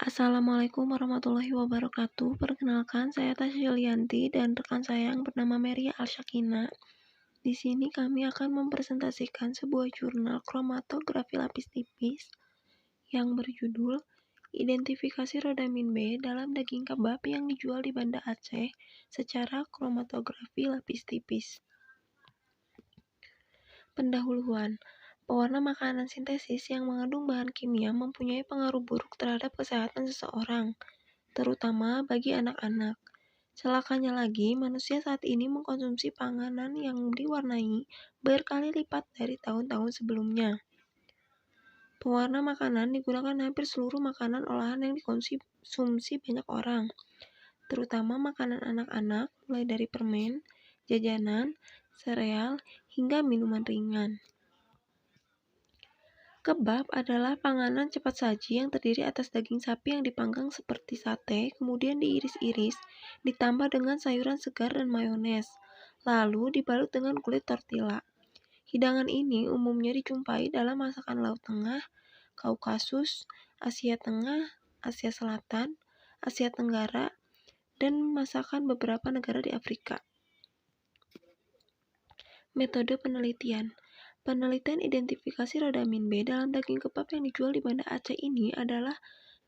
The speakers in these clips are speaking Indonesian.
Assalamualaikum warahmatullahi wabarakatuh. Perkenalkan, saya Tasya Yulianti dan rekan saya yang bernama Meria Alsyakina. Di sini kami akan mempresentasikan sebuah jurnal kromatografi lapis tipis yang berjudul Identifikasi Rodamin B dalam daging kebab yang dijual di Banda Aceh secara kromatografi lapis tipis. Pendahuluan. Pewarna makanan sintesis yang mengandung bahan kimia mempunyai pengaruh buruk terhadap kesehatan seseorang, terutama bagi anak-anak. Celakanya lagi, manusia saat ini mengkonsumsi panganan yang diwarnai berkali lipat dari tahun-tahun sebelumnya. Pewarna makanan digunakan hampir seluruh makanan olahan yang dikonsumsi banyak orang, terutama makanan anak-anak, mulai dari permen, jajanan, sereal, hingga minuman ringan. Kebab adalah panganan cepat saji yang terdiri atas daging sapi yang dipanggang seperti sate, kemudian diiris-iris, ditambah dengan sayuran segar dan mayones, lalu dibalut dengan kulit tortilla. Hidangan ini umumnya dijumpai dalam masakan Laut Tengah, Kaukasus, Asia Tengah, Asia Selatan, Asia Tenggara, dan masakan beberapa negara di Afrika. Metode penelitian. Penelitian identifikasi rodamin B dalam daging kebab yang dijual di Banda Aceh ini adalah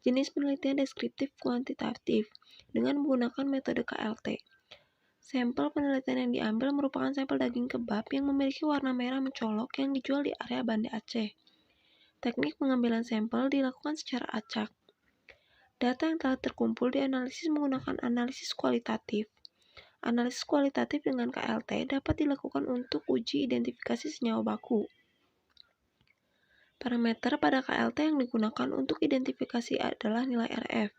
jenis penelitian deskriptif kuantitatif dengan menggunakan metode KLT. Sampel penelitian yang diambil merupakan sampel daging kebab yang memiliki warna merah mencolok yang dijual di area Banda Aceh. Teknik pengambilan sampel dilakukan secara acak. Data yang telah terkumpul dianalisis menggunakan analisis kualitatif. Analisis kualitatif dengan KLT dapat dilakukan untuk uji identifikasi senyawa baku. Parameter pada KLT yang digunakan untuk identifikasi adalah nilai RF.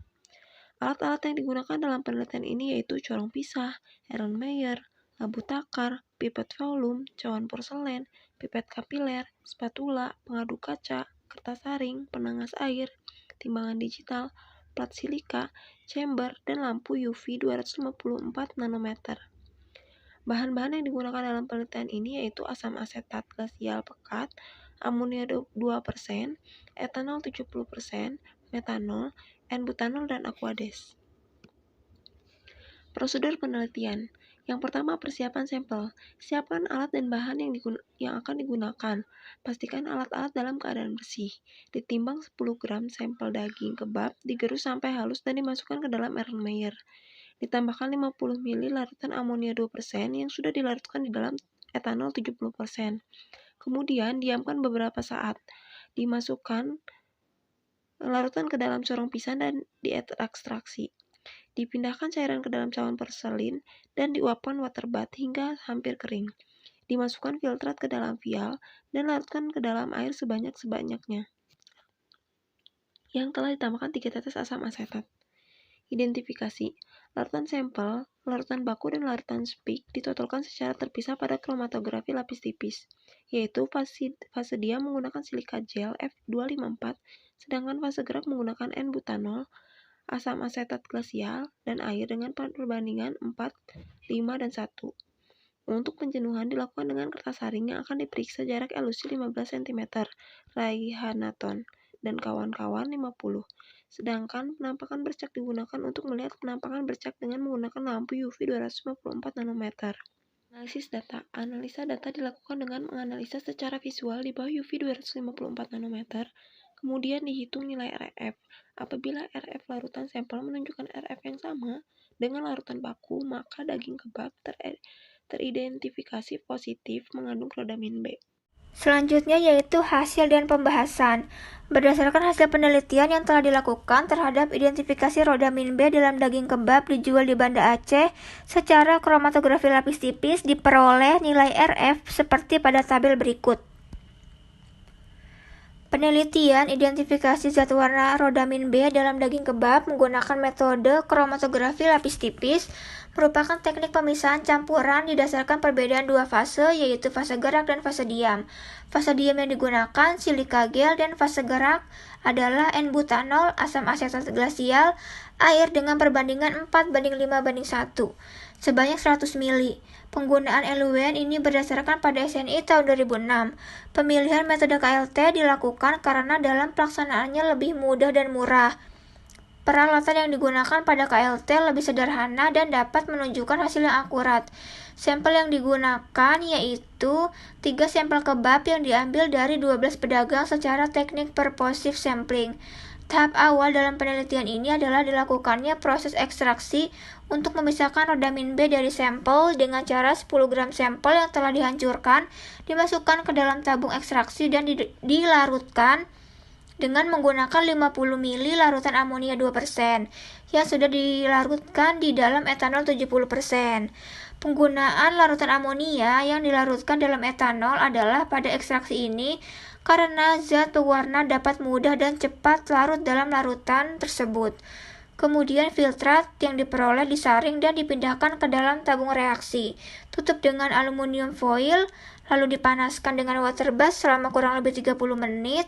Alat-alat yang digunakan dalam penelitian ini yaitu corong pisah, Erlenmeyer, labu takar, pipet volume, cawan porselen, pipet kapiler, spatula, pengaduk kaca, kertas saring, penangas air, timbangan digital, plat silika, chamber, dan lampu UV 254 nanometer. Bahan-bahan yang digunakan dalam penelitian ini yaitu asam asetat glasial pekat, amonia 2%, etanol 70%, metanol, N-butanol, dan aquades. Prosedur penelitian. Yang pertama, persiapan sampel. Siapkan alat dan bahan yang akan digunakan. Pastikan alat-alat dalam keadaan bersih. Ditimbang 10 gram sampel daging kebab, digerus sampai halus dan dimasukkan ke dalam Erlenmeyer. Ditambahkan 50 ml larutan amonia 2% yang sudah dilarutkan di dalam etanol 70%. Kemudian diamkan beberapa saat. Dimasukkan larutan ke dalam corong pisah dan diekstraksi. Dipindahkan cairan ke dalam cawan porselin dan diuapkan water bath hingga hampir kering. Dimasukkan filtrat ke dalam vial dan larutkan ke dalam air sebanyak-banyaknya yang telah ditambahkan 3 tetes asam asetat. Identifikasi. Larutan sampel, larutan baku, dan larutan spik ditotolkan secara terpisah pada kromatografi lapis tipis, yaitu fase diam menggunakan silika gel F254, sedangkan fase gerak menggunakan N-butanol, asam asetat glasial, dan air dengan perbandingan 4, 5, dan 1. Untuk penjenuhan dilakukan dengan kertas saring yang akan diperiksa jarak elusi 15 cm, Raihanaton, dan kawan-kawan 50. Sedangkan penampakan bercak digunakan untuk melihat penampakan bercak dengan menggunakan lampu UV 254 nanometer. Analisis data. Analisa data dilakukan dengan menganalisa secara visual di bawah UV 254 nanometer, kemudian dihitung nilai RF. Apabila RF larutan sampel menunjukkan RF yang sama dengan larutan baku, maka daging kebab teridentifikasi positif mengandung rodamin B. Selanjutnya yaitu hasil dan pembahasan. Berdasarkan hasil penelitian yang telah dilakukan terhadap identifikasi rodamin B dalam daging kebab dijual di Banda Aceh, secara kromatografi lapis tipis diperoleh nilai RF seperti pada tabel berikut. Penelitian identifikasi zat warna rodamin B dalam daging kebab menggunakan metode kromatografi lapis tipis merupakan teknik pemisahan campuran didasarkan perbedaan dua fase, yaitu fase gerak dan fase diam. Fase diam yang digunakan silika gel dan fase gerak adalah N-butanol, asam asetat glasial, air dengan perbandingan 4:5:1 sebanyak 100 ml. Penggunaan eluen ini berdasarkan pada SNI tahun 2006. Pemilihan metode KLT dilakukan karena dalam pelaksanaannya lebih mudah dan murah. Peralatan yang digunakan pada KLT lebih sederhana dan dapat menunjukkan hasil yang akurat. Sampel yang digunakan yaitu 3 sampel kebab yang diambil dari 12 pedagang secara teknik purposive sampling. Tahap awal dalam penelitian ini adalah dilakukannya proses ekstraksi untuk memisahkan rodamin B dari sampel dengan cara 10 gram sampel yang telah dihancurkan dimasukkan ke dalam tabung ekstraksi dan dilarutkan dengan menggunakan 50 ml larutan amonia 2% yang sudah dilarutkan di dalam etanol 70%. Penggunaan larutan amonia yang dilarutkan dalam etanol adalah pada ekstraksi ini karena zat pewarna dapat mudah dan cepat larut dalam larutan tersebut. Kemudian filtrat yang diperoleh disaring dan dipindahkan ke dalam tabung reaksi. Tutup dengan aluminium foil, lalu dipanaskan dengan water bath selama kurang lebih 30 menit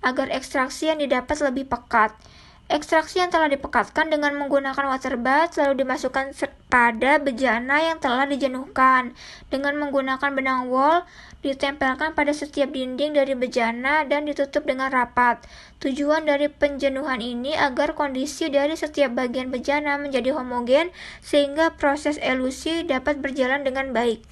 agar ekstraksi yang didapat lebih pekat. Ekstraksi yang telah dipekatkan dengan menggunakan water bath lalu dimasukkan pada bejana yang telah dijenuhkan. Dengan menggunakan benang wol, ditempelkan pada setiap dinding dari bejana dan ditutup dengan rapat. Tujuan dari penjenuhan ini agar kondisi dari setiap bagian bejana menjadi homogen sehingga proses elusi dapat berjalan dengan baik.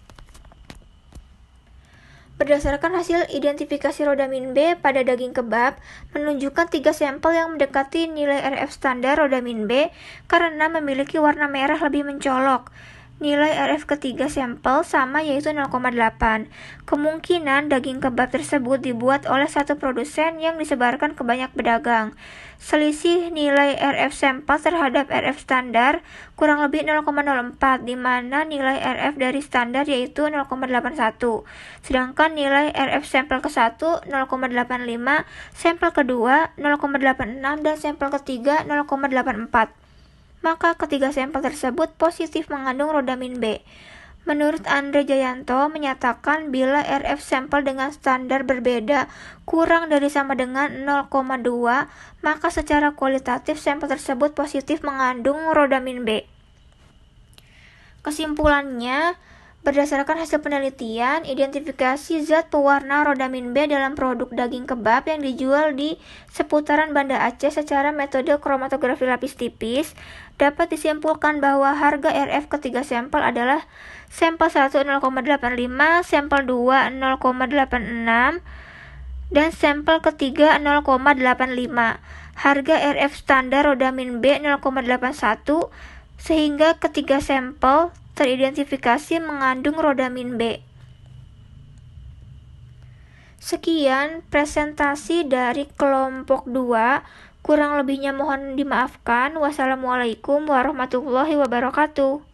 Berdasarkan hasil identifikasi rodamin B pada daging kebab, menunjukkan 3 sampel yang mendekati nilai RF standar rodamin B karena memiliki warna merah lebih mencolok. Nilai RF ketiga sampel sama yaitu 0,8. Kemungkinan daging kebab tersebut dibuat oleh satu produsen yang disebarkan ke banyak pedagang. Selisih nilai RF sampel terhadap RF standar kurang lebih 0,04, di mana nilai RF dari standar yaitu 0,81. Sedangkan nilai RF sampel ke-1 0,85, sampel kedua 0,86 dan sampel ketiga 0,84. Maka ketiga sampel tersebut positif mengandung rodamin B. Menurut Andre Jayanto menyatakan bila RF sampel dengan standar berbeda kurang dari sama dengan 0,2, maka secara kualitatif sampel tersebut positif mengandung rodamin B. Kesimpulannya, berdasarkan hasil penelitian, identifikasi zat pewarna rodamin B dalam produk daging kebab yang dijual di seputaran Banda Aceh secara metode kromatografi lapis tipis, dapat disimpulkan bahwa harga RF ketiga sampel adalah sampel 1 0,85, sampel 2 0,86, dan sampel ketiga 0,85. Harga RF standar rodamin B 0,81, sehingga ketiga sampel teridentifikasi mengandung rodamin B. Sekian presentasi dari kelompok 2. Kurang lebihnya mohon dimaafkan. Wassalamualaikum warahmatullahi wabarakatuh.